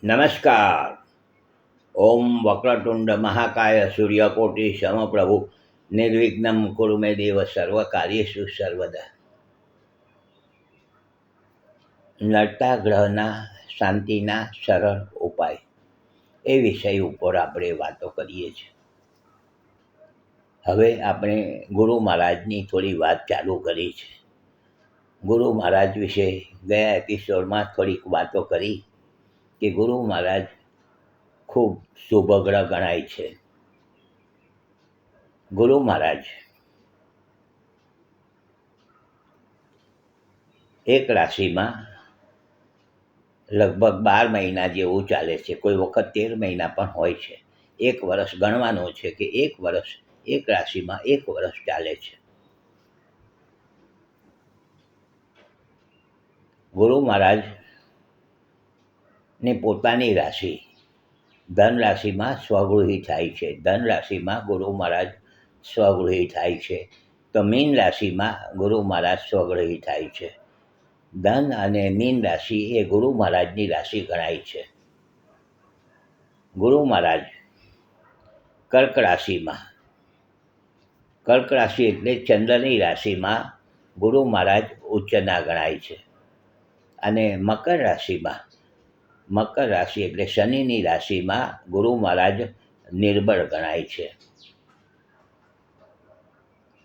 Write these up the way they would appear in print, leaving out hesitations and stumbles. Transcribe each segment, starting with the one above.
નમસ્કાર. ઓમ વક્રતુંડ મહાકાય સૂર્યકોટિ સમપ્રભુ નિર્વિઘ્નમ કુરુ મે દેવ સર્વકાર્યેષુ સર્વદા. નડતા ગ્રહના શાંતિના સરળ ઉપાય એ વિષય ઉપર આપણે વાતો કરીએ છીએ. હવે આપણે ગુરુ મહારાજની થોડી વાત ચાલુ કરી છે. ગુરુ મહારાજ વિશે ગયા એપિસોડમાં થોડીક વાતો કરી કે ગુરુ મહારાજ ખૂબ શુભ ગ્રહ ગણાય છે. ગુરુ મહારાજ એક રાશિમાં લગભગ 12 મહિના જેવું ચાલે છે, કોઈ વખત 13 મહિના પણ હોય છે. એક વર્ષ ગણવાનું છે કે એક વર્ષ એક રાશિમાં એક વર્ષ ચાલે છે. ગુરુ મહારાજની પોતાની રાશિ ધન રાશિમાં સ્વગૃહી થાય છે. ધન રાશિમાં ગુરુ મહારાજ સ્વગૃહી થાય છે. તો મીન રાશિમાં ગુરુ મહારાજ સ્વગૃહી થાય છે. ધન અને મીન રાશિ એ ગુરુ મહારાજની રાશિ ગણાય છે. ગુરુ મહારાજ કર્ક રાશિમાં, કર્ક રાશિ એટલે ચંદ્રની રાશિમાં ગુરુ મહારાજ ઉચ્ચના ગણાય છે. અને મકર રાશિમાં, મકર રાશિ એટલે શનિની રાશિમાં ગુરુ મહારાજ નિર્બળ ગણાય છે.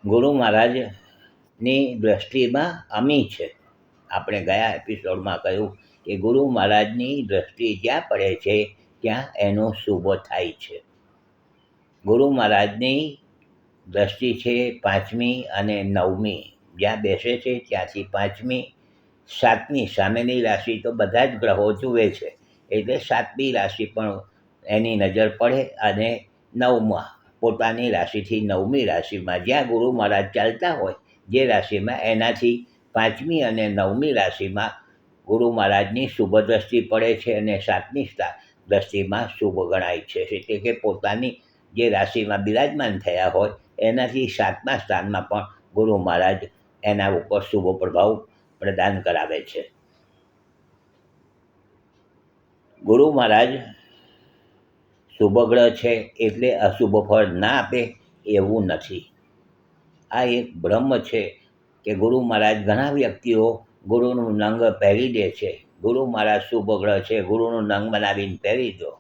ગુરુ મહારાજની દૃષ્ટિમાં અમી છે. આપણે ગયા એપિસોડમાં કહ્યું કે ગુરુ મહારાજની દૃષ્ટિ જ્યાં પડે છે ત્યાં એનો શુભ થાય છે. ગુરુ મહારાજની દૃષ્ટિ છે 5મી અને 9મી, જ્યાં બેસે છે ત્યાંથી 5મી 7મી, સામેની રાશિ તો બધા જ ગ્રહો જુએ છે એટલે 7મી રાશિ પણ એની નજર પડે. અને 9મા પોતાની રાશિથી 9મી રાશિમાં જ્યાં ગુરુ મહારાજ ચાલતા હોય જે રાશિમાં, એનાથી 5મી અને 9મી રાશિમાં ગુરુ મહારાજની શુભ દ્રષ્ટિ પડે છે અને 7મી દ્રષ્ટિમાં શુભ ગણાય છે. એટલે કે પોતાની જે રાશિમાં બિરાજમાન થયા હોય એનાથી 7મા સ્થાનમાં પણ ગુરુ મહારાજ એના ઉપર શુભ પ્રભાવ પ્રદાન કરાવે છે. ગુરુ મહારાજ શુભ ગ્રહ છે એટલે અશુભ ફળ ના આપે એવું નથી. આ એક ભ્રમ છે કે ગુરુ મહારાજ, ઘણા વ્યક્તિઓ ગુરુનું નંગ પહેરી દે છે. ગુરુ મહારાજ શુભ ગ્રહ છે, ગુરુનું નંગ બનાવીને પહેરી દો,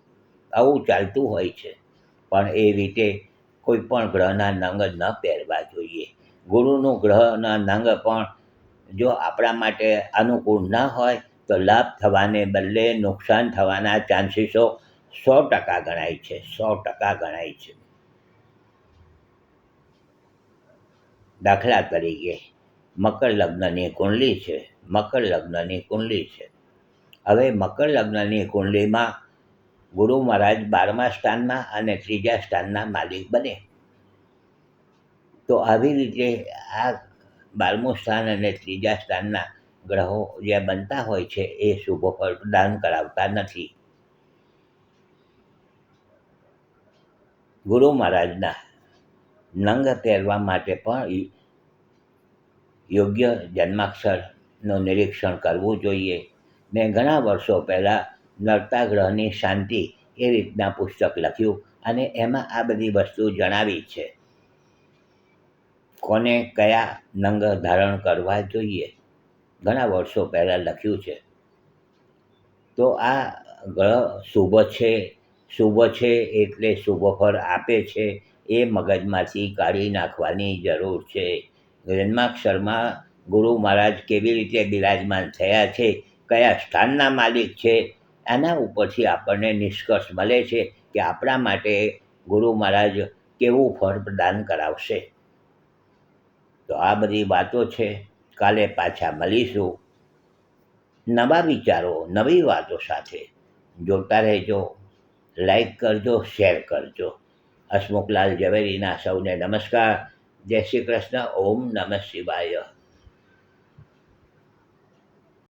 આવું ચાલતું હોય છે. પણ એ રીતે કોઈ પણ ગ્રહના નંગ ન પહેરવા જોઈએ. ગુરુનું ગ્રહના નંગ પણ જો આપણા માટે અનુકૂળ ન હોય તો લાભ થવાને બદલે નુકસાન થવાના ચાન્સીસો 100% ગણાય છે. 100% ગણાય છે. દાખલા તરીકે મકર લગ્નની કુંડલી છે. મકર લગ્નની કુંડલી છે. હવે મકર લગ્નની કુંડલીમાં ગુરુ મહારાજ 12મા સ્થાનમાં અને 3જા સ્થાનના માલિક બને. તો આવી રીતે આ 12મું સ્થાન અને 3જા સ્થાનના ગ્રહો જે બનતા હોય છે એ શુભ ફળ પ્રદાન કરાવતા નથી. ગુરુ મહારાજના નંગ પહેરવા માટે પણ યોગ્ય જન્માક્ષરનું નિરીક્ષણ કરવું જોઈએ. મેં ઘણા વર્ષો પહેલાં નડતા ગ્રહની શાંતિ એ રીતના પુસ્તક લખ્યું અને એમાં આ બધી વસ્તુ જણાવી છે. કોને કયા નંગ ધારણ કરવા જોઈએ, ઘણા વર્ષો પહેલાં લખ્યું છે. તો આ ગ્રહ શુભ છે એટલે શુભ ફળ આપે છે એ મગજમાંથી કાઢી નાખવાની જરૂર છે. જન્માક્ષરમાં ગુરુ મહારાજ કેવી રીતે બિરાજમાન થયા છે, કયા સ્થાનના માલિક છે, આના ઉપરથી આપણને નિષ્કર્ષ મળે છે કે આપણા માટે ગુરુ મહારાજ કેવું ફળ પ્રદાન કરાવશે. તો આ બધી વાતો છે. કાલે પાછા મળીશું નવા વિચારો, નવી વાતો સાથે. જોતા રહેજો, લાઈક કરજો, શેર કરજો. હસમુખલાલ ઝવેરીના સૌને નમસ્કાર. જય શ્રી કૃષ્ણ. ઓમ નમઃ શિવાય.